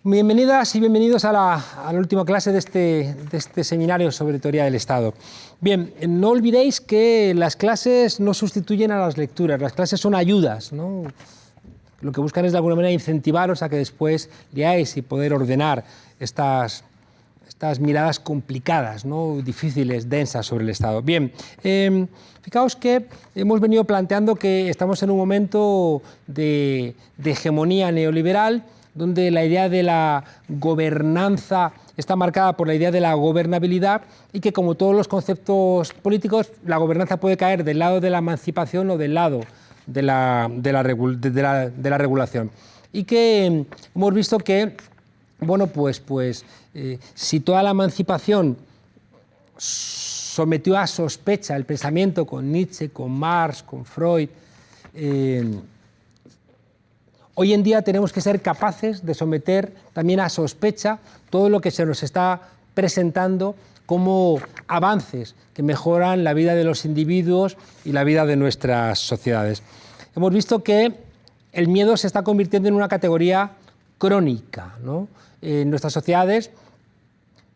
Bienvenidas y bienvenidos a la última clase de este seminario sobre teoría del Estado. Bien, no olvidéis que las clases no sustituyen a las lecturas, las clases son ayudas, ¿no? Lo que buscan es de alguna manera incentivaros a que después leáis y poder ordenar estas miradas complicadas, ¿no? Difíciles, densas sobre el Estado. Bien, fijaos que hemos venido planteando que estamos en un momento de hegemonía neoliberal, donde la idea de la gobernanza está marcada por la idea de la gobernabilidad y que, como todos los conceptos políticos, la gobernanza puede caer del lado de la emancipación o del lado de la regulación. Y que hemos visto que, bueno, si toda la emancipación sometió a sospecha el pensamiento con Nietzsche, con Marx, con Freud, hoy en día tenemos que ser capaces de someter también a sospecha todo lo que se nos está presentando como avances que mejoran la vida de los individuos y la vida de nuestras sociedades. Hemos visto que el miedo se está convirtiendo en una categoría crónica, ¿no? En nuestras sociedades,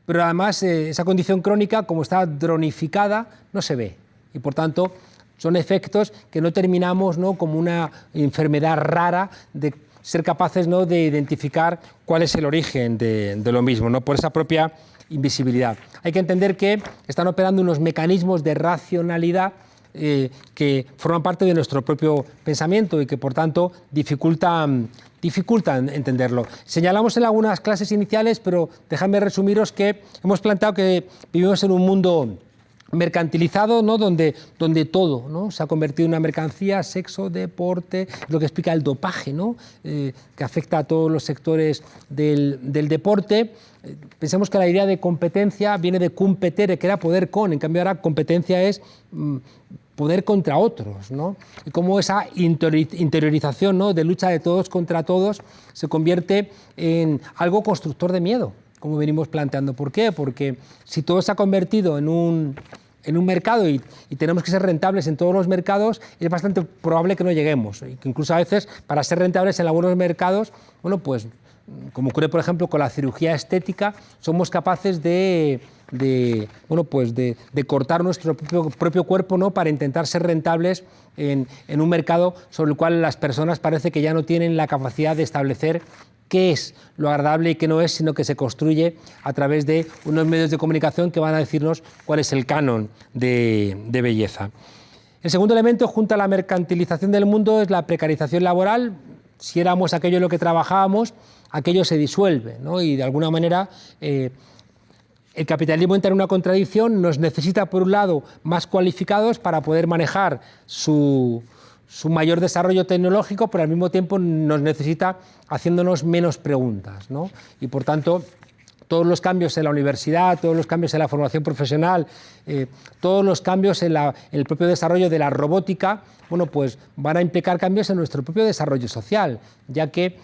pero además esa condición crónica, como está dronificada, no se ve y por tanto son efectos que no terminamos, ¿no?, como una enfermedad rara de ser capaces, ¿no?, de identificar cuál es el origen de lo mismo, ¿no?, por esa propia invisibilidad. Hay que entender que están operando unos mecanismos de racionalidad que forman parte de nuestro propio pensamiento y que por tanto dificultan entenderlo. Señalamos en algunas clases iniciales, pero dejadme resumiros que hemos planteado que vivimos en un mundo mercantilizado, ¿no?, donde todo, ¿no?, se ha convertido en una mercancía, sexo, deporte, lo que explica el dopaje, ¿no?, que afecta a todos los sectores del deporte. Pensemos que la idea de competencia viene de competere, que era poder con, en cambio ahora competencia es poder contra otros, ¿no? Y cómo esa interiorización, ¿no?, de lucha de todos contra todos se convierte en algo constructor de miedo, como venimos planteando. ¿Por qué? Porque si todo se ha convertido en un mercado y tenemos que ser rentables en todos los mercados, es bastante probable que no lleguemos. Y que incluso a veces, para ser rentables en algunos mercados, bueno, pues, como ocurre, por ejemplo, con la cirugía estética, somos capaces de cortar nuestro propio cuerpo, ¿no?, para intentar ser rentables en un mercado sobre el cual las personas parece que ya no tienen la capacidad de establecer qué es lo agradable y qué no es, sino que se construye a través de unos medios de comunicación que van a decirnos cuál es el canon de belleza. El segundo elemento, junto a la mercantilización del mundo, es la precarización laboral. Si éramos aquello en lo que trabajábamos, aquello se disuelve, ¿no? Y de alguna manera el capitalismo entra en una contradicción, nos necesita por un lado más cualificados para poder manejar su mayor desarrollo tecnológico, pero al mismo tiempo nos necesita haciéndonos menos preguntas, ¿no? Y por tanto, todos los cambios en la universidad, todos los cambios en la formación profesional, todos los cambios en el propio desarrollo de la robótica, bueno, pues van a implicar cambios en nuestro propio desarrollo social, ya que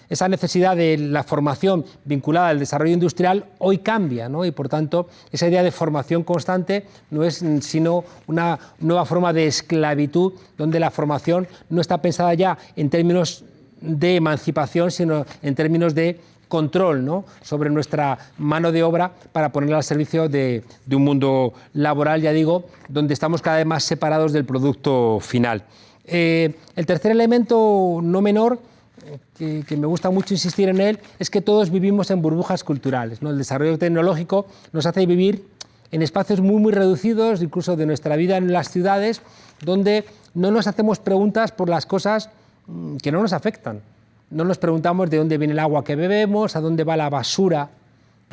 esa necesidad de la formación vinculada al desarrollo industrial hoy cambia, ¿no? Y por tanto, esa idea de formación constante no es sino una nueva forma de esclavitud, donde la formación no está pensada ya en términos de emancipación, sino en términos de control, ¿no?, sobre nuestra mano de obra para ponerla al servicio de un mundo laboral, ya digo, donde estamos cada vez más separados del producto final. El tercer elemento no menor, que me gusta mucho insistir en él, es que todos vivimos en burbujas culturales, ¿no? El desarrollo tecnológico nos hace vivir en espacios muy, muy reducidos, incluso de nuestra vida en las ciudades, donde no nos hacemos preguntas por las cosas que no nos afectan. No nos preguntamos de dónde viene el agua que bebemos, a dónde va la basura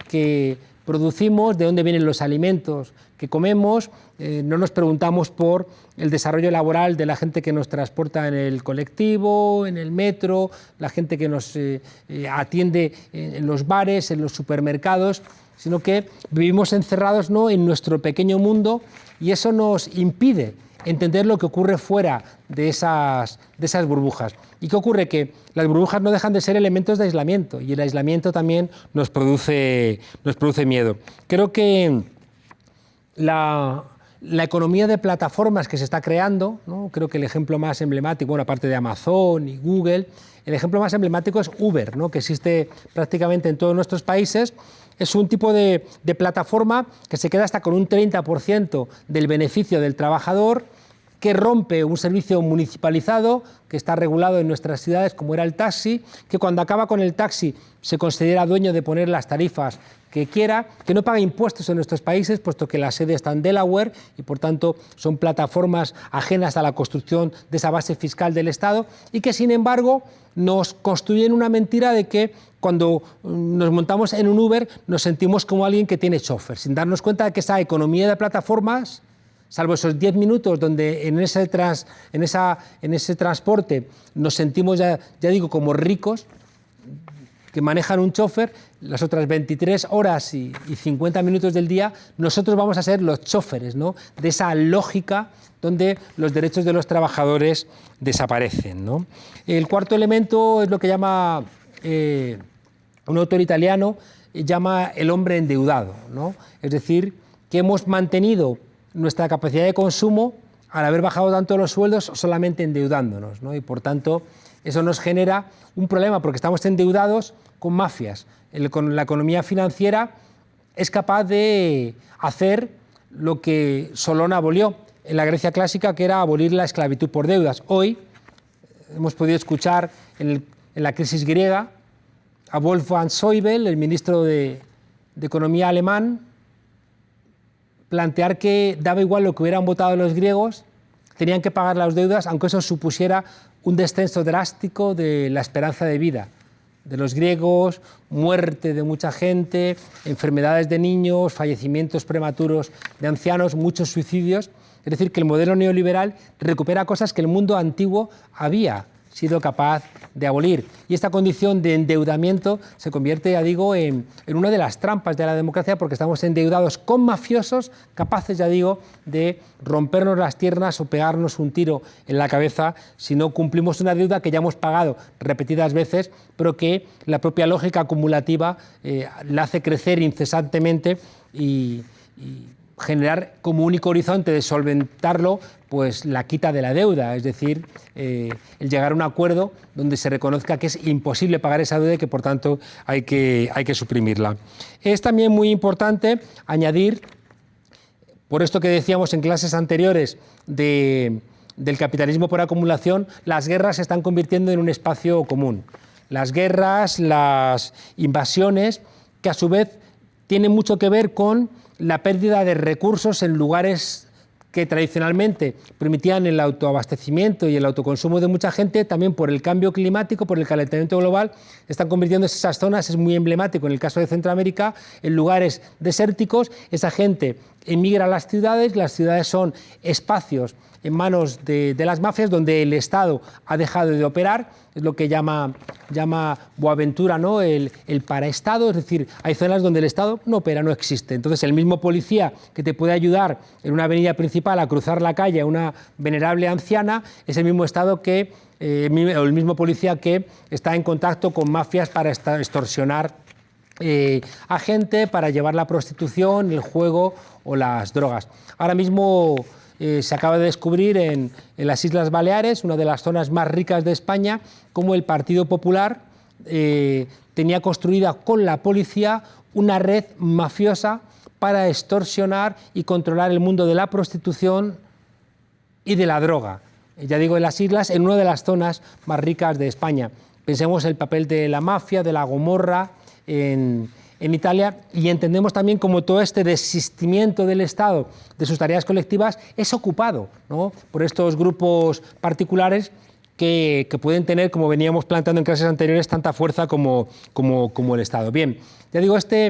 que producimos, de dónde vienen los alimentos que comemos, no nos preguntamos por el desarrollo laboral de la gente que nos transporta en el colectivo, en el metro, la gente que nos atiende en los bares, en los supermercados, sino que vivimos encerrados, ¿no?, en nuestro pequeño mundo, y eso nos impide entender lo que ocurre fuera de esas burbujas. ¿Y qué ocurre? Que las burbujas no dejan de ser elementos de aislamiento, y el aislamiento también nos produce miedo. Creo que la la economía de plataformas que se está creando, ¿no? Creo que el ejemplo más emblemático, bueno, aparte de Amazon y Google, el ejemplo más emblemático es Uber, ¿no? Que existe prácticamente en todos nuestros países. Es un tipo de plataforma que se queda hasta con un 30% del beneficio del trabajador, que rompe un servicio municipalizado que está regulado en nuestras ciudades, como era el taxi, que cuando acaba con el taxi se considera dueño de poner las tarifas que quiera, que no paga impuestos en nuestros países, puesto que la sede está en Delaware y, por tanto, son plataformas ajenas a la construcción de esa base fiscal del Estado y que, sin embargo, nos construyen una mentira de que cuando nos montamos en un Uber nos sentimos como alguien que tiene chofer, sin darnos cuenta de que esa economía de plataformas, salvo esos 10 minutos donde en ese transporte nos sentimos, ya digo, como ricos, que manejan un chofer, las otras 23 horas y 50 minutos del día, nosotros vamos a ser los choferes, ¿no? De esa lógica donde los derechos de los trabajadores desaparecen, ¿no? El cuarto elemento es lo que llama un autor italiano, llama el hombre endeudado, ¿no? Es decir, que hemos mantenido nuestra capacidad de consumo al haber bajado tanto los sueldos solamente endeudándonos, ¿no? Y por tanto eso nos genera un problema porque estamos endeudados con mafias. La economía financiera es capaz de hacer lo que Solón abolió en la Grecia clásica, que era abolir la esclavitud por deudas. Hoy hemos podido escuchar en la crisis griega a Wolfgang Schäuble, el ministro de Economía alemán, plantear que daba igual lo que hubieran votado los griegos, tenían que pagar las deudas, aunque eso supusiera un descenso drástico de la esperanza de vida de los griegos, muerte de mucha gente, enfermedades de niños, fallecimientos prematuros de ancianos, muchos suicidios. Es decir, que el modelo neoliberal recupera cosas que el mundo antiguo había sido capaz de abolir. Y esta condición de endeudamiento se convierte, ya digo, en una de las trampas de la democracia, porque estamos endeudados con mafiosos capaces, ya digo, de rompernos las piernas o pegarnos un tiro en la cabeza si no cumplimos una deuda que ya hemos pagado repetidas veces, pero que la propia lógica acumulativa la hace crecer incesantemente y generar como único horizonte de solventarlo pues la quita de la deuda, es decir, el llegar a un acuerdo donde se reconozca que es imposible pagar esa deuda y que por tanto hay que suprimirla. Es también muy importante añadir, por esto que decíamos en clases anteriores del capitalismo por acumulación, las guerras se están convirtiendo en un espacio común. Las guerras, las invasiones, que a su vez tienen mucho que ver con la pérdida de recursos en lugares que tradicionalmente permitían el autoabastecimiento y el autoconsumo de mucha gente, también por el cambio climático, por el calentamiento global, están convirtiéndose esas zonas, es muy emblemático en el caso de Centroamérica, en lugares desérticos. Esa gente emigra a las ciudades son espacios en manos de las mafias donde el Estado ha dejado de operar, es lo que llama Boaventura, ¿no? el paraestado, es decir, hay zonas donde el Estado no opera, no existe. Entonces el mismo policía que te puede ayudar en una avenida principal a cruzar la calle a una venerable anciana es el mismo Estado que, el mismo policía que está en contacto con mafias para extorsionar a gente, para llevar la prostitución, el juego o las drogas. Ahora mismo se acaba de descubrir en las Islas Baleares, una de las zonas más ricas de España, cómo el Partido Popular tenía construida con la policía una red mafiosa para extorsionar y controlar el mundo de la prostitución y de la droga. Ya digo, en las islas, en una de las zonas más ricas de España. Pensemos el papel de la mafia, de la Gomorra en Italia, y entendemos también cómo todo este desistimiento del Estado de sus tareas colectivas es ocupado, ¿no?, por estos grupos particulares que pueden tener, como veníamos planteando en clases anteriores, tanta fuerza como el Estado. Bien, ya digo, esta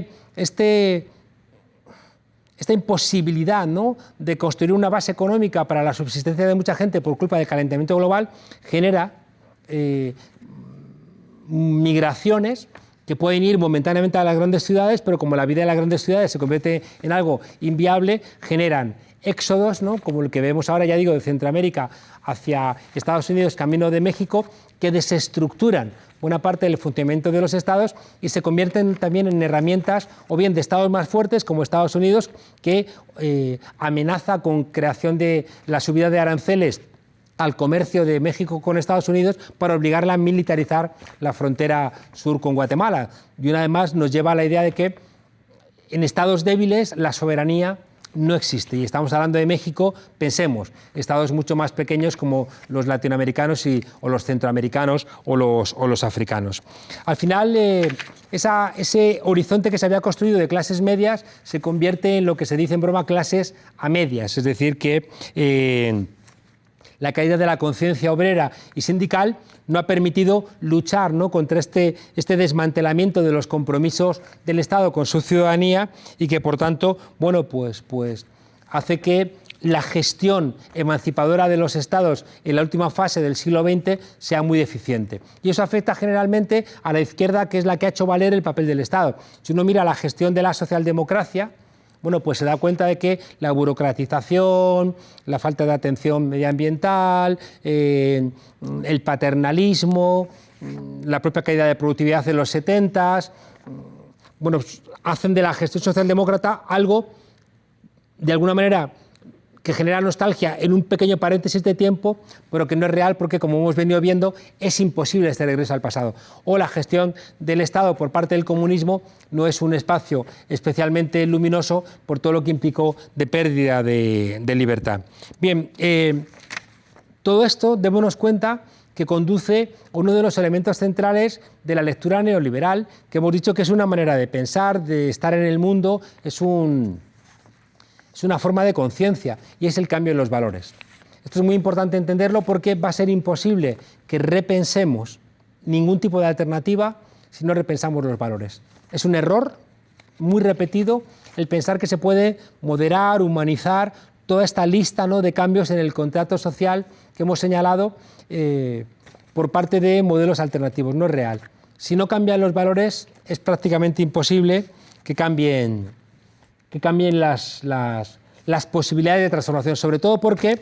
imposibilidad, ¿no?, de construir una base económica para la subsistencia de mucha gente por culpa del calentamiento global genera migraciones que pueden ir momentáneamente a las grandes ciudades, pero como la vida de las grandes ciudades se convierte en algo inviable, generan éxodos, ¿no?, como el que vemos ahora, ya digo, de Centroamérica hacia Estados Unidos, camino de México, que desestructuran buena parte del funcionamiento de los estados y se convierten también en herramientas o bien de estados más fuertes como Estados Unidos, que amenaza con creación de la subida de aranceles al comercio de México con Estados Unidos para obligarla a militarizar la frontera sur con Guatemala. Y una vez más nos lleva a la idea de que en estados débiles la soberanía no existe. Y estamos hablando de México, pensemos, estados mucho más pequeños como los latinoamericanos o los centroamericanos o los africanos. Al final, ese horizonte que se había construido de clases medias se convierte en lo que se dice en broma clases a medias, es decir, que la caída de la conciencia obrera y sindical no ha permitido luchar, ¿no?, contra este desmantelamiento de los compromisos del Estado con su ciudadanía y que, por tanto, bueno, pues hace que la gestión emancipadora de los Estados en la última fase del siglo XX sea muy deficiente. Y eso afecta generalmente a la izquierda, que es la que ha hecho valer el papel del Estado. Si uno mira la gestión de la socialdemocracia, bueno, pues se da cuenta de que la burocratización, la falta de atención medioambiental, el paternalismo, la propia caída de productividad en los 70s, bueno, hacen de la gestión socialdemócrata algo, de alguna manera, que genera nostalgia en un pequeño paréntesis de tiempo, pero que no es real porque, como hemos venido viendo, es imposible este regreso al pasado. O la gestión del Estado por parte del comunismo no es un espacio especialmente luminoso por todo lo que implicó de pérdida de libertad. Bien, todo esto, démonos cuenta, que conduce a uno de los elementos centrales de la lectura neoliberal, que hemos dicho que es una manera de pensar, de estar en el mundo, es una forma de conciencia y es el cambio en los valores. Esto es muy importante entenderlo porque va a ser imposible que repensemos ningún tipo de alternativa si no repensamos los valores. Es un error muy repetido el pensar que se puede moderar, humanizar toda esta lista, ¿no?, de cambios en el contrato social que hemos señalado por parte de modelos alternativos. No es real. Si no cambian los valores es prácticamente imposible que cambien las posibilidades de transformación, sobre todo porque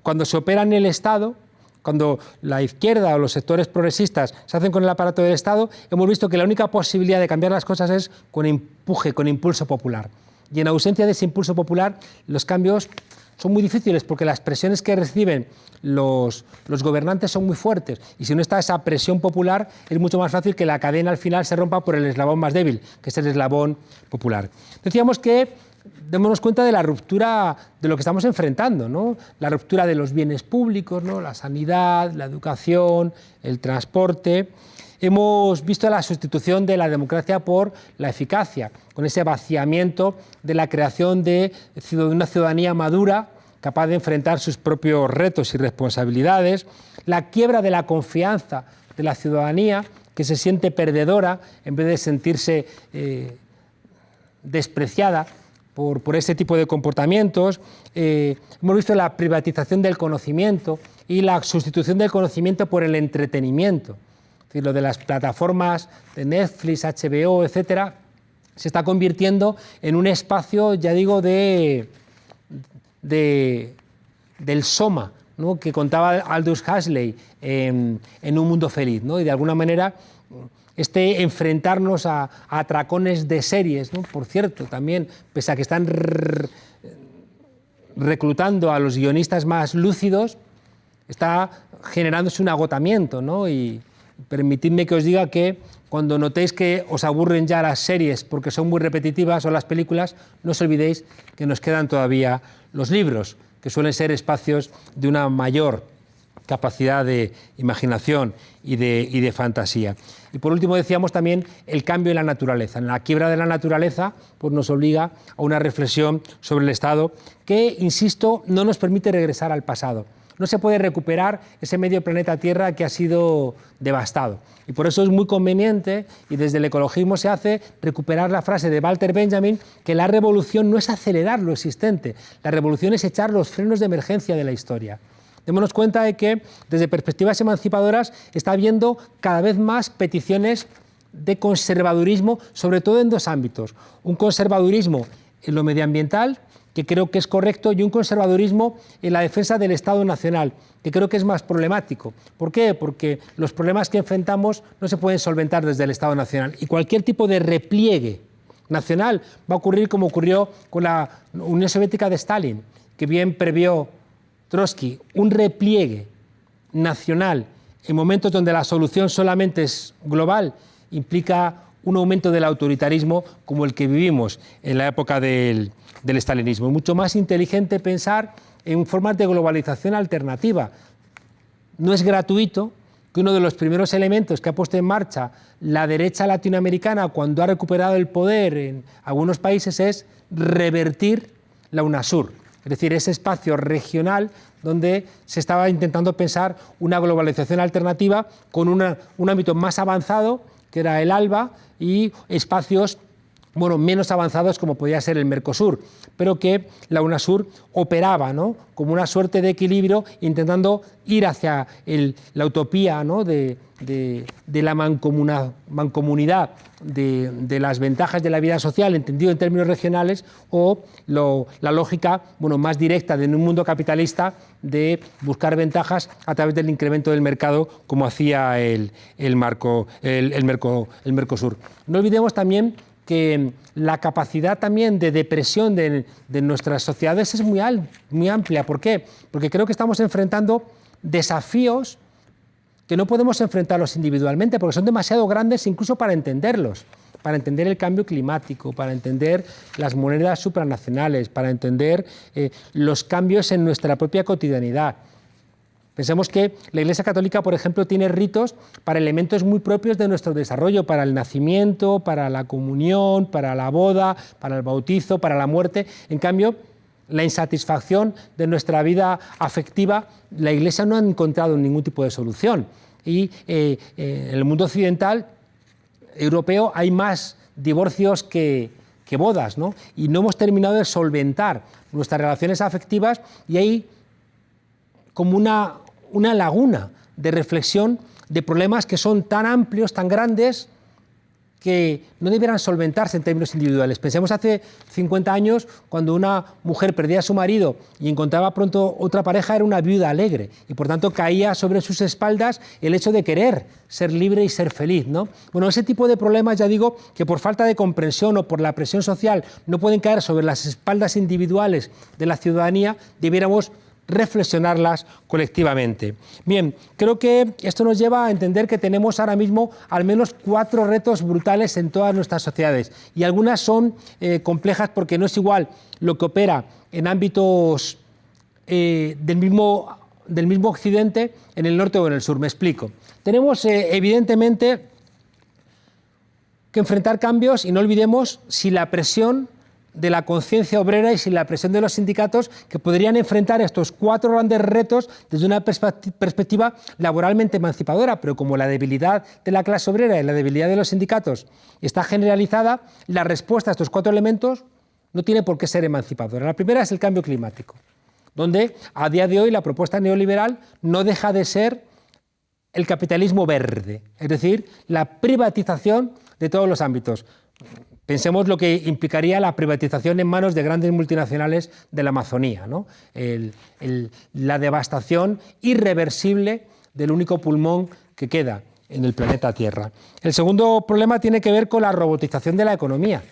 cuando se opera en el Estado, cuando la izquierda o los sectores progresistas se hacen con el aparato del Estado, hemos visto que la única posibilidad de cambiar las cosas es con empuje, con impulso popular. Y en ausencia de ese impulso popular, los cambios son muy difíciles porque las presiones que reciben los gobernantes son muy fuertes y si no está esa presión popular es mucho más fácil que la cadena al final se rompa por el eslabón más débil, que es el eslabón popular. Decíamos que démonos cuenta de la ruptura de lo que estamos enfrentando, ¿no? La ruptura de los bienes públicos, ¿no?, la sanidad, la educación, el transporte. Hemos visto la sustitución de la democracia por la eficacia, con ese vaciamiento de la creación de una ciudadanía madura, capaz de enfrentar sus propios retos y responsabilidades, la quiebra de la confianza de la ciudadanía, que se siente perdedora en vez de sentirse despreciada por ese tipo de comportamientos. Hemos visto la privatización del conocimiento y la sustitución del conocimiento por el entretenimiento. Es decir, lo de las plataformas de Netflix, HBO, etcétera, se está convirtiendo en un espacio, ya digo, del soma, ¿no?, que contaba Aldous Huxley en Un mundo feliz, ¿no? Y de alguna manera este enfrentarnos a atracones de series, ¿no?, por cierto, también, pese a que están reclutando a los guionistas más lúcidos, está generándose un agotamiento, ¿no? Y permitidme que os diga que cuando notéis que os aburren ya las series porque son muy repetitivas o las películas, no os olvidéis que nos quedan todavía los libros, que suelen ser espacios de una mayor capacidad de imaginación y de fantasía. Y por último decíamos también el cambio en la naturaleza. En la quiebra de la naturaleza pues nos obliga a una reflexión sobre el Estado que, insisto, no nos permite regresar al pasado. No se puede recuperar ese medio planeta Tierra que ha sido devastado. Y por eso es muy conveniente, y desde el ecologismo se hace, recuperar la frase de Walter Benjamin, que la revolución no es acelerar lo existente, la revolución es echar los frenos de emergencia de la historia. Démonos cuenta de que, desde perspectivas emancipadoras, está habiendo cada vez más peticiones de conservadurismo, sobre todo en dos ámbitos. Un conservadurismo en lo medioambiental, que creo que es correcto, y un conservadurismo en la defensa del Estado nacional, que creo que es más problemático. ¿Por qué? Porque los problemas que enfrentamos no se pueden solventar desde el Estado nacional, y cualquier tipo de repliegue nacional va a ocurrir como ocurrió con la Unión Soviética de Stalin, que bien previó Trotsky, un repliegue nacional en momentos donde la solución solamente es global, implica un aumento del autoritarismo como el que vivimos en la época del estalinismo. Es mucho más inteligente pensar en formas de globalización alternativa. No es gratuito que uno de los primeros elementos que ha puesto en marcha la derecha latinoamericana cuando ha recuperado el poder en algunos países es revertir la UNASUR, es decir, ese espacio regional donde se estaba intentando pensar una globalización alternativa con un ámbito más avanzado, que era el ALBA, y espacios menos avanzados como podía ser el Mercosur, pero que la UNASUR operaba, ¿no?, como una suerte de equilibrio, intentando ir hacia la utopía, ¿no?, de la mancomunidad de las ventajas de la vida social, entendido en términos regionales, o la lógica más directa de un mundo capitalista de buscar ventajas a través del incremento del mercado, como hacía el Mercosur. No olvidemos también que la capacidad también de depresión de nuestras sociedades es muy amplia. ¿Por qué? Porque creo que estamos enfrentando desafíos que no podemos enfrentarlos individualmente, porque son demasiado grandes incluso para entenderlos, para entender el cambio climático, para entender las monedas supranacionales, para entender los cambios en nuestra propia cotidianidad. Pensemos que la Iglesia Católica, por ejemplo, tiene ritos para elementos muy propios de nuestro desarrollo, para el nacimiento, para la comunión, para la boda, para el bautizo, para la muerte. En cambio, la insatisfacción de nuestra vida afectiva, la Iglesia no ha encontrado ningún tipo de solución. Y en el mundo occidental, europeo, hay más divorcios que bodas, ¿no? Y no hemos terminado de solventar nuestras relaciones afectivas, y hay como una laguna de reflexión de problemas que son tan amplios, tan grandes, que no debieran solventarse en términos individuales. Pensemos hace 50 años, cuando una mujer perdía a su marido y encontraba pronto otra pareja, era una viuda alegre, y por tanto caía sobre sus espaldas el hecho de querer ser libre y ser feliz, ¿no? Bueno, ese tipo de problemas, ya digo, que por falta de comprensión o por la presión social no pueden caer sobre las espaldas individuales de la ciudadanía, debiéramos reflexionarlas colectivamente. Bien, creo que esto nos lleva a entender que tenemos ahora mismo al menos 4 retos brutales en todas nuestras sociedades, y algunas son complejas porque no es igual lo que opera en ámbitos del mismo occidente en el norte o en el sur. Me explico. Tenemos evidentemente que enfrentar cambios, y no olvidemos si la presión de la conciencia obrera y sin la presión de los sindicatos, que podrían enfrentar estos 4 grandes retos desde una perspectiva laboralmente emancipadora, pero como la debilidad de la clase obrera y la debilidad de los sindicatos está generalizada, la respuesta a estos 4 elementos no tiene por qué ser emancipadora. La primera es el cambio climático, donde a día de hoy la propuesta neoliberal no deja de ser el capitalismo verde, es decir, la privatización de todos los ámbitos. Pensemos lo que implicaría la privatización en manos de grandes multinacionales de la Amazonía, ¿no? La devastación irreversible del único pulmón que queda en el planeta Tierra. El segundo problema tiene que ver con la robotización de la economía,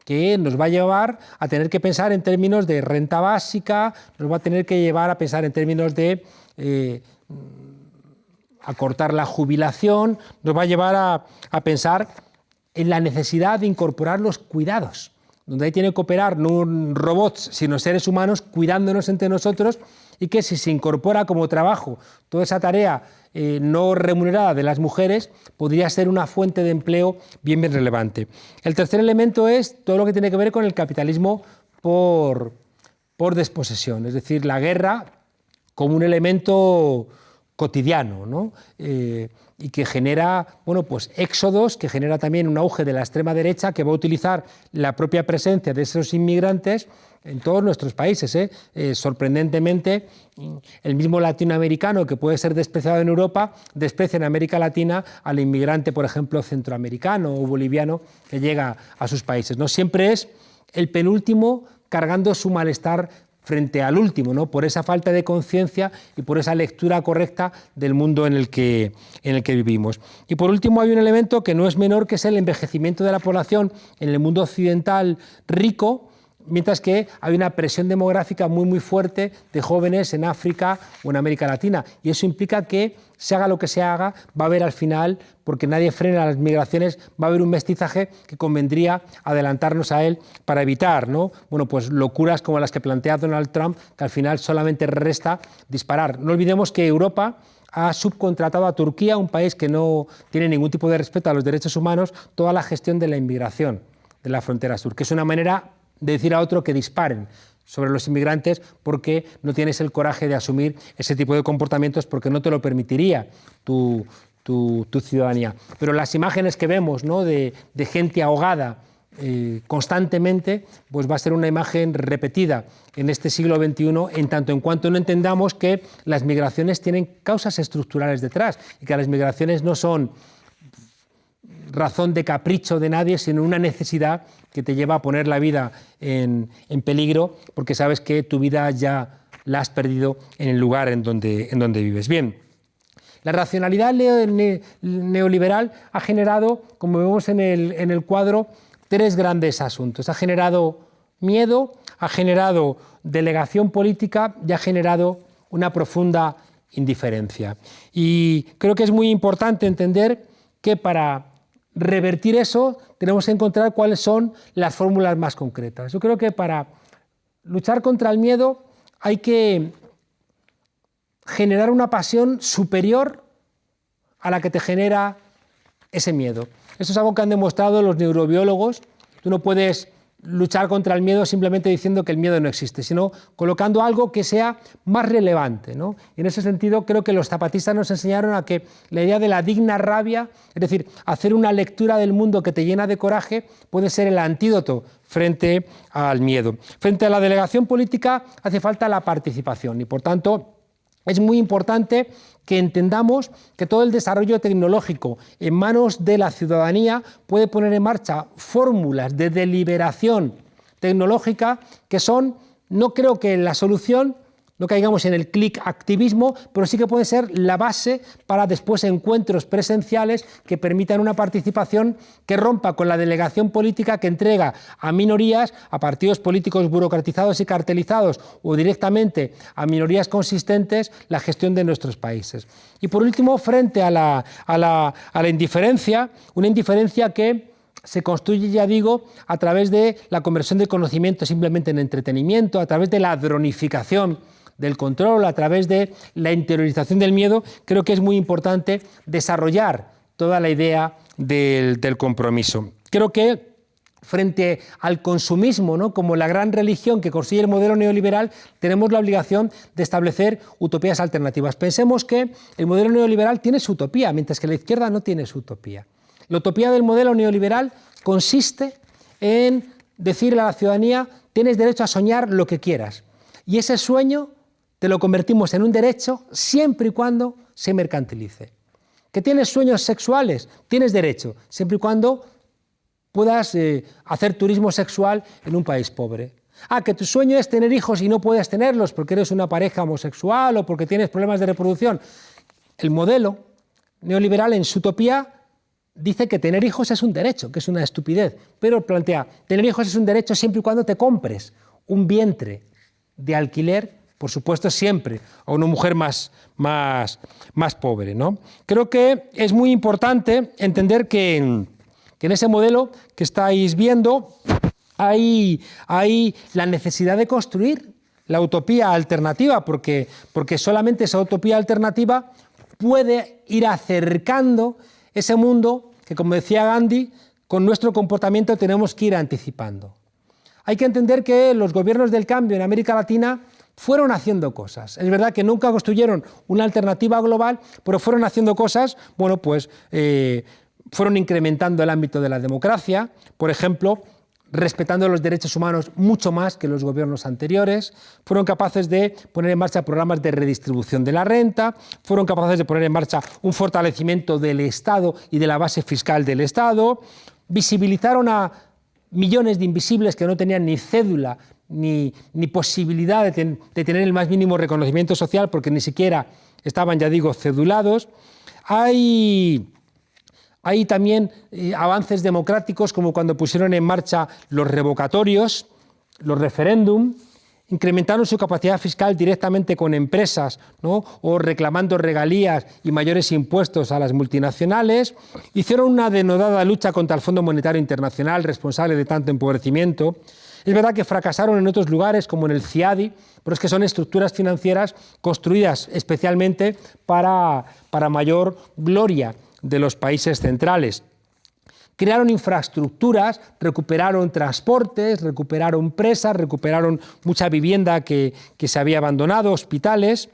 que nos va a llevar a tener que pensar en términos de renta básica, nos va a tener que llevar a pensar en términos de acortar la jubilación, nos va a llevar a pensar en la necesidad de incorporar los cuidados, donde ahí tiene que operar no robots, sino seres humanos cuidándonos entre nosotros, y que si se incorpora como trabajo toda esa tarea no remunerada de las mujeres, podría ser una fuente de empleo bien relevante. El tercer elemento es todo lo que tiene que ver con el capitalismo por desposesión, es decir, la guerra como un elemento cotidiano, ¿no? Y que genera, bueno, pues éxodos, que genera también un auge de la extrema derecha que va a utilizar la propia presencia de esos inmigrantes en todos nuestros países. Sorprendentemente, el mismo latinoamericano que puede ser despreciado en Europa, desprecia en América Latina al inmigrante, por ejemplo, centroamericano o boliviano que llega a sus países, ¿no? Siempre es el penúltimo cargando su malestar frente al último, ¿no? Por esa falta de conciencia y por esa lectura correcta del mundo en el que vivimos. Y por último hay un elemento que no es menor, que es el envejecimiento de la población en el mundo occidental rico, mientras que hay una presión demográfica muy fuerte de jóvenes en África o en América Latina. Y eso implica que se haga lo que se haga, va a haber al final, porque nadie frena las migraciones, va a haber un mestizaje que convendría adelantarnos a él para evitar, ¿no? Bueno, pues locuras como las que plantea Donald Trump, que al final solamente resta disparar. No olvidemos que Europa ha subcontratado a Turquía, un país que no tiene ningún tipo de respeto a los derechos humanos, toda la gestión de la inmigración de la frontera sur, que es una manera de decir a otro que disparen sobre los inmigrantes porque no tienes el coraje de asumir ese tipo de comportamientos, porque no te lo permitiría tu ciudadanía. Pero las imágenes que vemos, ¿no?, de gente ahogada constantemente, pues va a ser una imagen repetida en este siglo XXI, en tanto en cuanto no entendamos que las migraciones tienen causas estructurales detrás y que las migraciones no son razón de capricho de nadie, sino una necesidad que te lleva a poner la vida en peligro, porque sabes que tu vida ya la has perdido en el lugar en donde vives. Bien, la racionalidad neoliberal ha generado, como vemos en el cuadro, tres grandes asuntos. Ha generado miedo, ha generado delegación política y ha generado una profunda indiferencia. Y creo que es muy importante entender que para revertir eso tenemos que encontrar cuáles son las fórmulas más concretas. Yo creo que para luchar contra el miedo hay que generar una pasión superior a la que te genera ese miedo. Eso es algo que han demostrado los neurobiólogos. Tú no puedes luchar contra el miedo simplemente diciendo que el miedo no existe, sino colocando algo que sea más relevante, ¿no? Y en ese sentido creo que los zapatistas nos enseñaron a que la idea de la digna rabia, es decir, hacer una lectura del mundo que te llena de coraje, puede ser el antídoto frente al miedo. Frente a la delegación política hace falta la participación y, por tanto, es muy importante que entendamos que todo el desarrollo tecnológico en manos de la ciudadanía puede poner en marcha fórmulas de deliberación tecnológica que son, no creo que la solución, no caigamos en el clic activismo, pero sí que puede ser la base para después encuentros presenciales que permitan una participación que rompa con la delegación política que entrega a minorías, a partidos políticos burocratizados y cartelizados o directamente a minorías consistentes la gestión de nuestros países. Y por último, frente a la indiferencia, una indiferencia que se construye, ya digo, a través de la conversión del conocimiento simplemente en entretenimiento, a través de la dronificación del control, a través de la interiorización del miedo. Creo que es muy importante desarrollar toda la idea del compromiso. Creo que frente al consumismo, ¿no?, como la gran religión que consigue el modelo neoliberal, tenemos la obligación de establecer utopías alternativas. Pensemos que el modelo neoliberal tiene su utopía, mientras que la izquierda no tiene su utopía. La utopía del modelo neoliberal consiste en decirle a la ciudadanía: tienes derecho a soñar lo que quieras. Y ese sueño te lo convertimos en un derecho siempre y cuando se mercantilice. ¿Que tienes sueños sexuales? Tienes derecho, siempre y cuando puedas hacer turismo sexual en un país pobre. Que tu sueño es tener hijos y no puedes tenerlos porque eres una pareja homosexual o porque tienes problemas de reproducción. El modelo neoliberal en su utopía dice que tener hijos es un derecho, que es una estupidez, pero plantea: tener hijos es un derecho siempre y cuando te compres un vientre de alquiler, por supuesto siempre a una mujer más pobre, ¿no? Creo que es muy importante entender que en ese modelo que estáis viendo hay la necesidad de construir la utopía alternativa, porque solamente esa utopía alternativa puede ir acercando ese mundo que, como decía Gandhi, con nuestro comportamiento tenemos que ir anticipando. Hay que entender que los gobiernos del cambio en América Latina fueron haciendo cosas. Es verdad que nunca construyeron una alternativa global, pero fueron haciendo cosas, bueno, pues fueron incrementando el ámbito de la democracia, por ejemplo, respetando los derechos humanos mucho más que los gobiernos anteriores, fueron capaces de poner en marcha programas de redistribución de la renta, fueron capaces de poner en marcha un fortalecimiento del Estado y de la base fiscal del Estado, visibilizaron a millones de invisibles que no tenían ni cédula ni posibilidad de tener el más mínimo reconocimiento social porque ni siquiera estaban, ya digo, cedulados. Hay también avances democráticos como cuando pusieron en marcha los revocatorios, los referéndum, incrementaron su capacidad fiscal directamente con empresas, ¿no? O reclamando regalías y mayores impuestos a las multinacionales, hicieron una denodada lucha contra el Fondo Monetario Internacional, responsable de tanto empobrecimiento. Es verdad que fracasaron en otros lugares, como en el CIADI, pero es que son estructuras financieras construidas especialmente para mayor gloria de los países centrales. Crearon infraestructuras, recuperaron transportes, recuperaron presas, recuperaron mucha vivienda que se había abandonado, hospitales.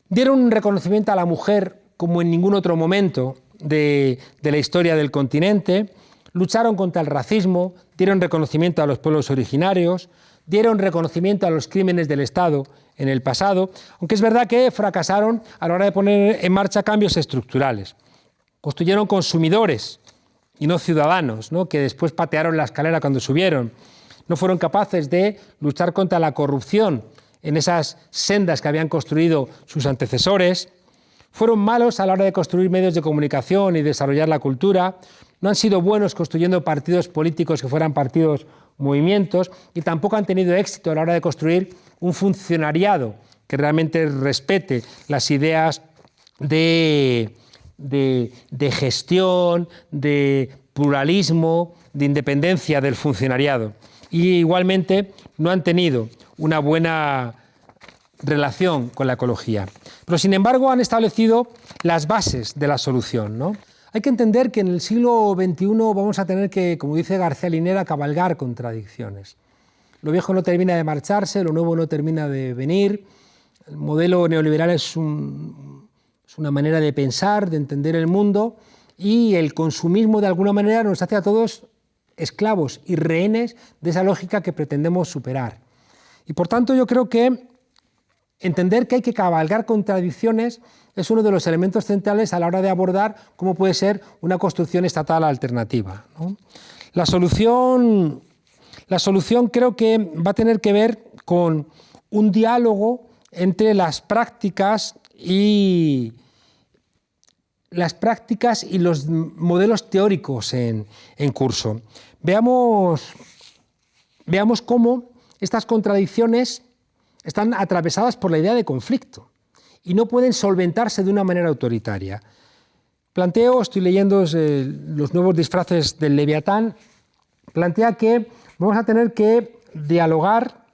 Dieron un reconocimiento a la mujer como en ningún otro momento de la historia del continente. Lucharon contra el racismo, dieron reconocimiento a los pueblos originarios, dieron reconocimiento a los crímenes del Estado en el pasado, aunque es verdad que fracasaron a la hora de poner en marcha cambios estructurales. Construyeron consumidores y no ciudadanos, ¿no? Que después patearon la escalera cuando subieron. No fueron capaces de luchar contra la corrupción en esas sendas que habían construido sus antecesores. Fueron malos a la hora de construir medios de comunicación y desarrollar la cultura. No han sido buenos construyendo partidos políticos que fueran partidos movimientos y tampoco han tenido éxito a la hora de construir un funcionariado que realmente respete las ideas de gestión, de pluralismo, de independencia del funcionariado. Y igualmente no han tenido una buena relación con la ecología. Pero sin embargo han establecido las bases de la solución, ¿no? Hay que entender que en el siglo XXI vamos a tener que, como dice García Linera, cabalgar contradicciones. Lo viejo no termina de marcharse, lo nuevo no termina de venir. El modelo neoliberal es una manera de pensar, de entender el mundo, y el consumismo de alguna manera nos hace a todos esclavos y rehenes de esa lógica que pretendemos superar. Y por tanto yo creo que entender que hay que cabalgar contradicciones es uno de los elementos centrales a la hora de abordar cómo puede ser una construcción estatal alternativa, ¿no? La solución creo que va a tener que ver con un diálogo entre las prácticas y los modelos teóricos en curso. Veamos cómo estas contradicciones están atravesadas por la idea de conflicto y no pueden solventarse de una manera autoritaria. Estoy leyendo los nuevos disfraces del Leviatán, plantea que vamos a tener que dialogar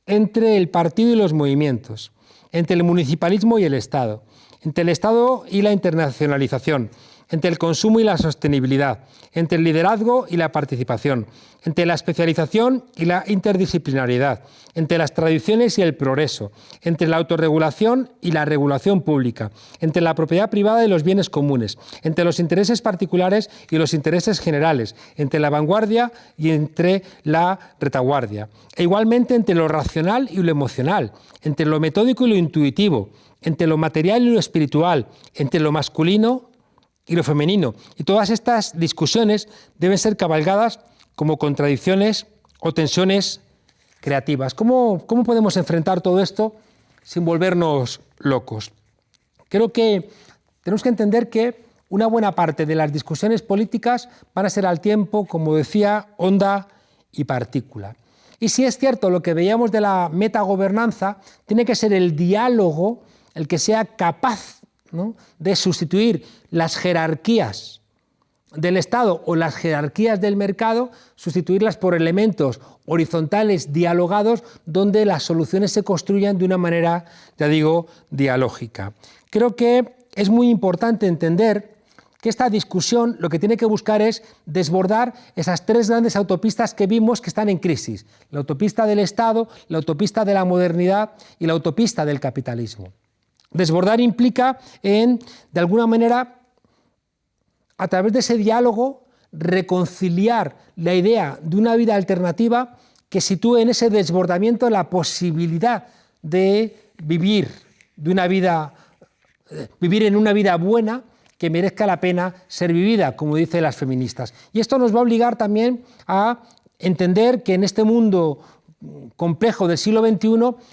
entre el partido y los movimientos, entre el municipalismo y el Estado, entre el Estado y la internacionalización, entre el consumo y la sostenibilidad, entre el liderazgo y la participación, entre la especialización y la interdisciplinariedad, entre las tradiciones y el progreso, entre la autorregulación y la regulación pública, entre la propiedad privada y los bienes comunes, entre los intereses particulares y los intereses generales, entre la vanguardia y entre la retaguardia, e igualmente entre lo racional y lo emocional, entre lo metódico y lo intuitivo, entre lo material y lo espiritual, entre lo masculino y lo femenino. Y todas estas discusiones deben ser cabalgadas como contradicciones o tensiones creativas. ¿Cómo podemos enfrentar todo esto sin volvernos locos? Creo que tenemos que entender que una buena parte de las discusiones políticas van a ser al tiempo, como decía, onda y partícula. Y si es cierto lo que veíamos de la metagobernanza, tiene que ser el diálogo el que sea capaz, ¿no?, de sustituir las jerarquías del Estado o las jerarquías del mercado, sustituirlas por elementos horizontales dialogados donde las soluciones se construyan de una manera, ya digo, dialógica. Creo que es muy importante entender que esta discusión lo que tiene que buscar es desbordar esas tres grandes autopistas que vimos que están en crisis: la autopista del Estado, la autopista de la modernidad y la autopista del capitalismo. Desbordar implica, de alguna manera, a través de ese diálogo, reconciliar la idea de una vida alternativa que sitúe en ese desbordamiento la posibilidad de vivir en una vida buena que merezca la pena ser vivida, como dicen las feministas. Y esto nos va a obligar también a entender que en este mundo complejo del siglo XXI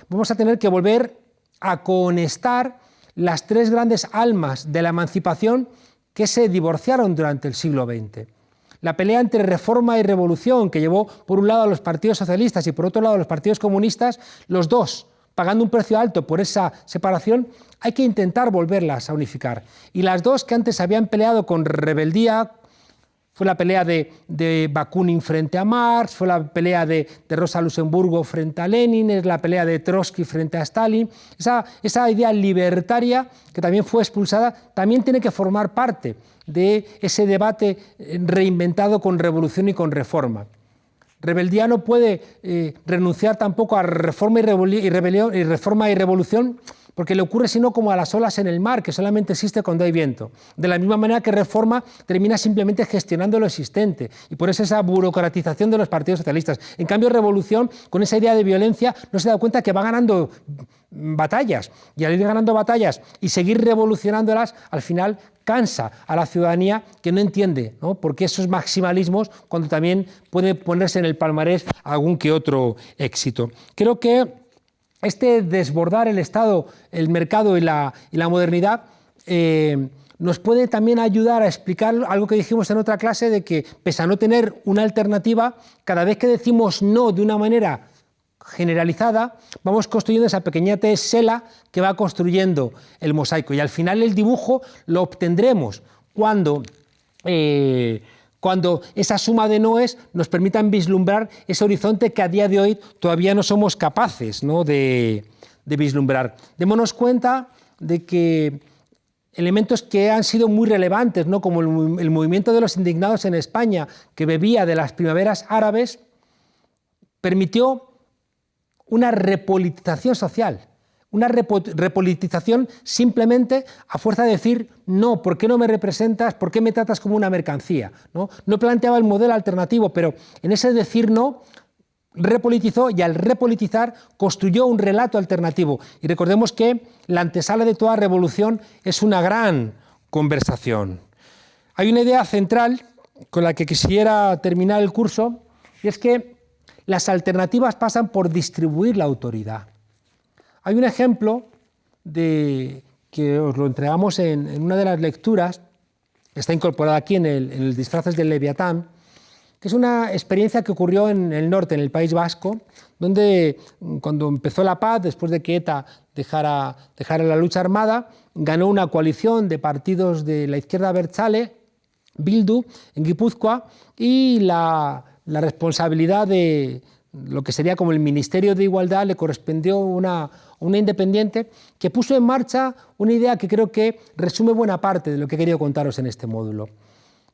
vamos a tener que volver a conectar las tres grandes almas de la emancipación que se divorciaron durante el siglo XX. La pelea entre reforma y revolución, que llevó por un lado a los partidos socialistas y por otro lado a los partidos comunistas, los dos pagando un precio alto por esa separación, hay que intentar volverlas a unificar. Y las dos que antes habían peleado con rebeldía, fue la pelea de Bakunin frente a Marx, fue la pelea de Rosa Luxemburgo frente a Lenin, es la pelea de Trotsky frente a Stalin. Esa idea libertaria, que también fue expulsada, también tiene que formar parte de ese debate reinventado con revolución y con reforma. Rebeldía no puede renunciar tampoco a reforma y revolución, porque le ocurre sino como a las olas en el mar, que solamente existe cuando hay viento. De la misma manera que reforma termina simplemente gestionando lo existente, y por eso esa burocratización de los partidos socialistas. En cambio, revolución, con esa idea de violencia, no se da cuenta que va ganando batallas, y al ir ganando batallas y seguir revolucionándolas, al final cansa a la ciudadanía, que no entiende, ¿no?, por qué esos maximalismos, cuando también puede ponerse en el palmarés algún que otro éxito. Creo que este desbordar el Estado, el mercado y la modernidad nos puede también ayudar a explicar algo que dijimos en otra clase, de que, pese a no tener una alternativa, cada vez que decimos no de una manera generalizada, vamos construyendo esa pequeña tesela que va construyendo el mosaico, y al final el dibujo lo obtendremos cuando esa suma de noes nos permitan vislumbrar ese horizonte que a día de hoy todavía no somos capaces, ¿no?, de vislumbrar. Démonos cuenta de que elementos que han sido muy relevantes, ¿no?, como el movimiento de los indignados en España, que bebía de las primaveras árabes, permitió una repolitización social, una repolitización simplemente a fuerza de decir no, ¿por qué no me representas? ¿Por qué me tratas como una mercancía? No planteaba el modelo alternativo, pero en ese decir no repolitizó, y al repolitizar construyó un relato alternativo. Y recordemos que la antesala de toda revolución es una gran conversación. Hay una idea central con la que quisiera terminar el curso, y es que las alternativas pasan por distribuir la autoridad. Hay un ejemplo que os lo entregamos en una de las lecturas, que está incorporada aquí en el Disfraces del Leviatán, que es una experiencia que ocurrió en el norte, en el País Vasco, donde cuando empezó la paz, después de que ETA dejara la lucha armada, ganó una coalición de partidos de la izquierda abertzale, Bildu, en Guipúzcoa, y la responsabilidad de lo que sería como el Ministerio de Igualdad le correspondió a una independiente que puso en marcha una idea que creo que resume buena parte de lo que he querido contaros en este módulo.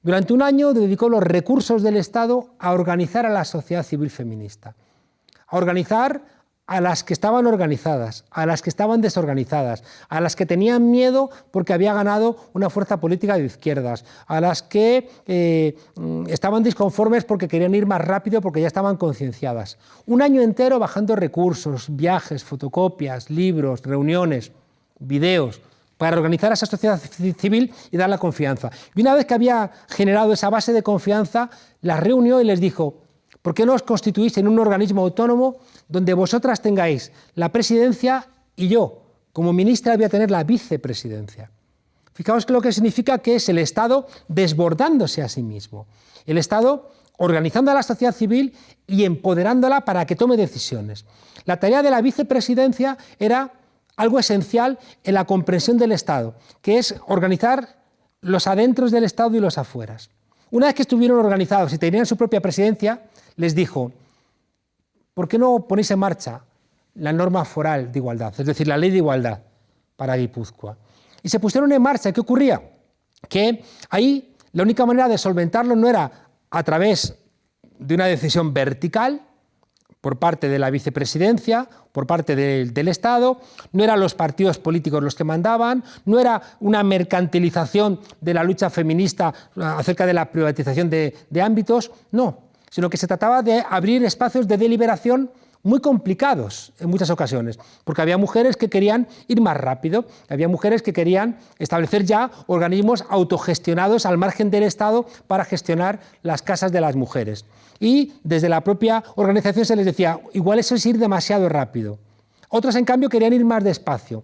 Durante un año dedicó los recursos del Estado a organizar a la sociedad civil feminista, a organizar a las que estaban organizadas, a las que estaban desorganizadas, a las que tenían miedo porque había ganado una fuerza política de izquierdas, a las que estaban disconformes porque querían ir más rápido porque ya estaban concienciadas. Un año entero bajando recursos, viajes, fotocopias, libros, reuniones, videos, para organizar a esa sociedad civil y darle confianza. Y una vez que había generado esa base de confianza, las reunió y les dijo: ¿por qué no os constituís en un organismo autónomo donde vosotras tengáis la presidencia y yo, como ministra, voy a tener la vicepresidencia? Fijaos que lo que significa que es el Estado desbordándose a sí mismo, el Estado organizando a la sociedad civil y empoderándola para que tome decisiones. La tarea de la vicepresidencia era algo esencial en la comprensión del Estado, que es organizar los adentros del Estado y los afueras. Una vez que estuvieron organizados y tenían su propia presidencia, les dijo: ¿por qué no ponéis en marcha la norma foral de igualdad, es decir, la ley de igualdad para Guipúzcoa? Y se pusieron en marcha. ¿Qué ocurría? que ahí la única manera de solventarlo no era a través de una decisión vertical por parte de la vicepresidencia, por parte del Estado, no eran los partidos políticos los que mandaban, no era una mercantilización de la lucha feminista acerca de la privatización de ámbitos, no, sino que se trataba de abrir espacios de deliberación muy complicados en muchas ocasiones, porque había mujeres que querían ir más rápido, había mujeres que querían establecer ya organismos autogestionados al margen del Estado para gestionar las casas de las mujeres. Y desde la propia organización se les decía, igual eso es ir demasiado rápido. Otros, en cambio, querían ir más despacio.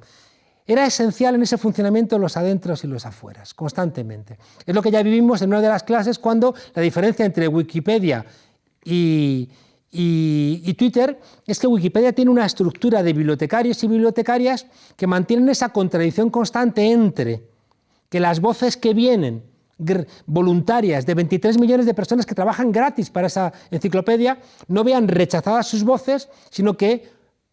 Era esencial en ese funcionamiento los adentros y los afueras, constantemente. Es lo que ya vivimos en una de las clases cuando la diferencia entre Wikipedia y Twitter es que Wikipedia tiene una estructura de bibliotecarios y bibliotecarias que mantienen esa contradicción constante entre que las voces que vienen voluntarias de 23 millones de personas que trabajan gratis para esa enciclopedia no vean rechazadas sus voces, sino que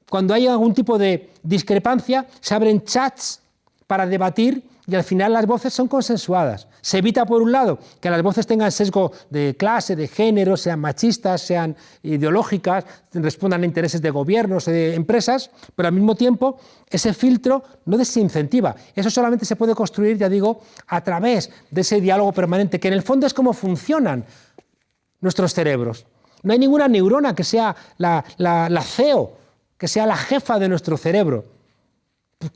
cuando hay algún tipo de discrepancia se abren chats para debatir y al final las voces son consensuadas. Se evita, por un lado, que las voces tengan sesgo de clase, de género, sean machistas, sean ideológicas, respondan a intereses de gobiernos o de empresas, pero al mismo tiempo ese filtro no desincentiva. Eso solamente se puede construir, ya digo, a través de ese diálogo permanente, que en el fondo es cómo funcionan nuestros cerebros. No hay ninguna neurona que sea la CEO, que sea la jefa de nuestro cerebro.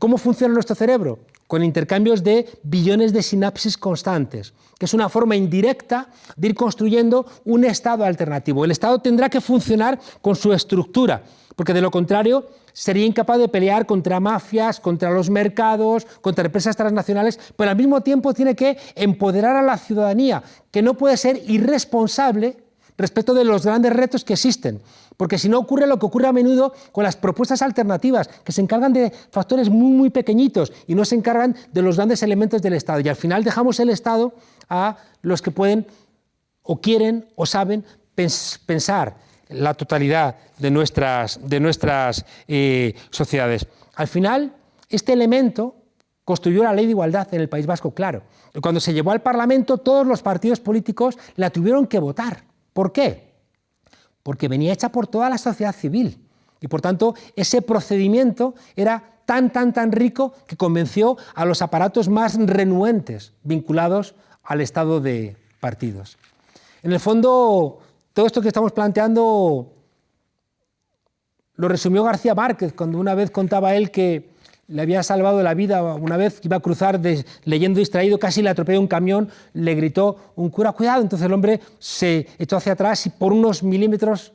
¿Cómo funciona nuestro cerebro? Con intercambios de billones de sinapsis constantes, que es una forma indirecta de ir construyendo un Estado alternativo. El Estado tendrá que funcionar con su estructura, porque de lo contrario sería incapaz de pelear contra mafias, contra los mercados, contra empresas transnacionales, pero al mismo tiempo tiene que empoderar a la ciudadanía, que no puede ser irresponsable respecto de los grandes retos que existen. Porque si no ocurre lo que ocurre a menudo con las propuestas alternativas, que se encargan de factores muy, muy pequeñitos y no se encargan de los grandes elementos del Estado. Y al final dejamos el Estado a los que pueden o quieren o saben pensar la totalidad de nuestras sociedades. Al final, este elemento construyó la ley de igualdad en el País Vasco, claro. Cuando se llevó al Parlamento, todos los partidos políticos la tuvieron que votar. ¿Por qué? Porque venía hecha por toda la sociedad civil y, por tanto, ese procedimiento era tan rico que convenció a los aparatos más renuentes vinculados al estado de partidos. En el fondo, todo esto que estamos planteando lo resumió García Márquez cuando una vez contaba él que le había salvado la vida. Una vez que iba a cruzar leyendo distraído, casi le atropelló un camión, le gritó un cura, cuidado, entonces el hombre se echó hacia atrás y por unos milímetros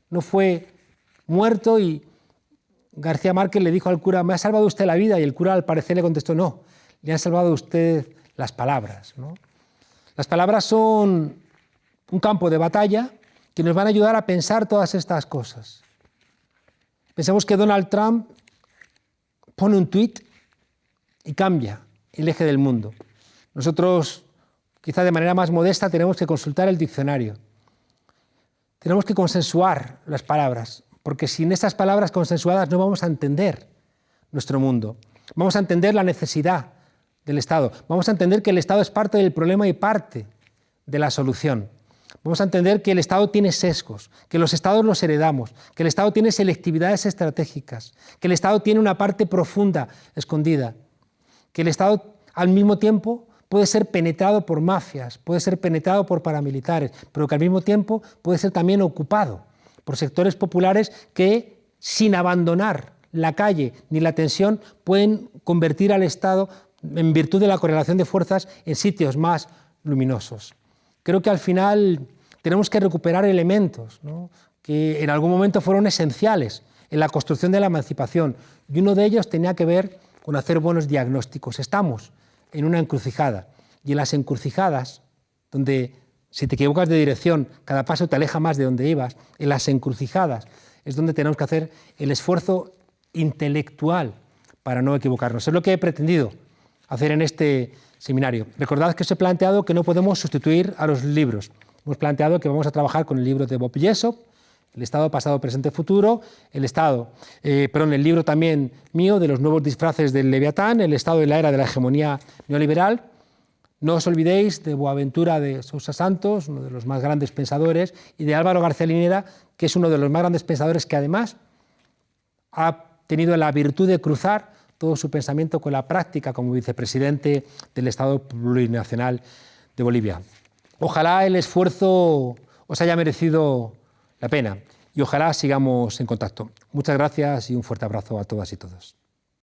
no fue muerto y García Márquez le dijo al cura, me ha salvado usted la vida, y el cura al parecer le contestó, no, le han salvado a usted las palabras, ¿no? Las palabras son un campo de batalla que nos van a ayudar a pensar todas estas cosas. Pensemos que Donald Trump pone un tuit y cambia el eje del mundo. Nosotros, quizá de manera más modesta, tenemos que consultar el diccionario. Tenemos que consensuar las palabras, porque sin estas palabras consensuadas no vamos a entender nuestro mundo. Vamos a entender la necesidad del Estado. Vamos a entender que el Estado es parte del problema y parte de la solución. Vamos a entender que el Estado tiene sesgos, que los Estados los heredamos, que el Estado tiene selectividades estratégicas, que el Estado tiene una parte profunda escondida, que el Estado al mismo tiempo puede ser penetrado por mafias, puede ser penetrado por paramilitares, pero que al mismo tiempo puede ser también ocupado por sectores populares que, sin abandonar la calle ni la tensión, pueden convertir al Estado, en virtud de la correlación de fuerzas, en sitios más luminosos. Creo que al final tenemos que recuperar elementos, ¿no?, que en algún momento fueron esenciales en la construcción de la emancipación, y uno de ellos tenía que ver con hacer buenos diagnósticos. Estamos en una encrucijada, y en las encrucijadas, donde si te equivocas de dirección, cada paso te aleja más de donde ibas, en las encrucijadas es donde tenemos que hacer el esfuerzo intelectual para no equivocarnos. Es lo que he pretendido hacer en este seminario. Recordad que os he planteado que no podemos sustituir a los libros. Hemos planteado que vamos a trabajar con el libro de Bob Jessop, El Estado pasado, presente, futuro, el libro también mío de los nuevos disfraces del Leviatán, El Estado y la era de la hegemonía neoliberal. No os olvidéis de Boaventura de Sousa Santos, uno de los más grandes pensadores, y de Álvaro García Linera, que es uno de los más grandes pensadores que además ha tenido la virtud de cruzar todo su pensamiento con la práctica como vicepresidente del Estado Plurinacional de Bolivia. Ojalá el esfuerzo os haya merecido la pena y ojalá sigamos en contacto. Muchas gracias y un fuerte abrazo a todas y todos.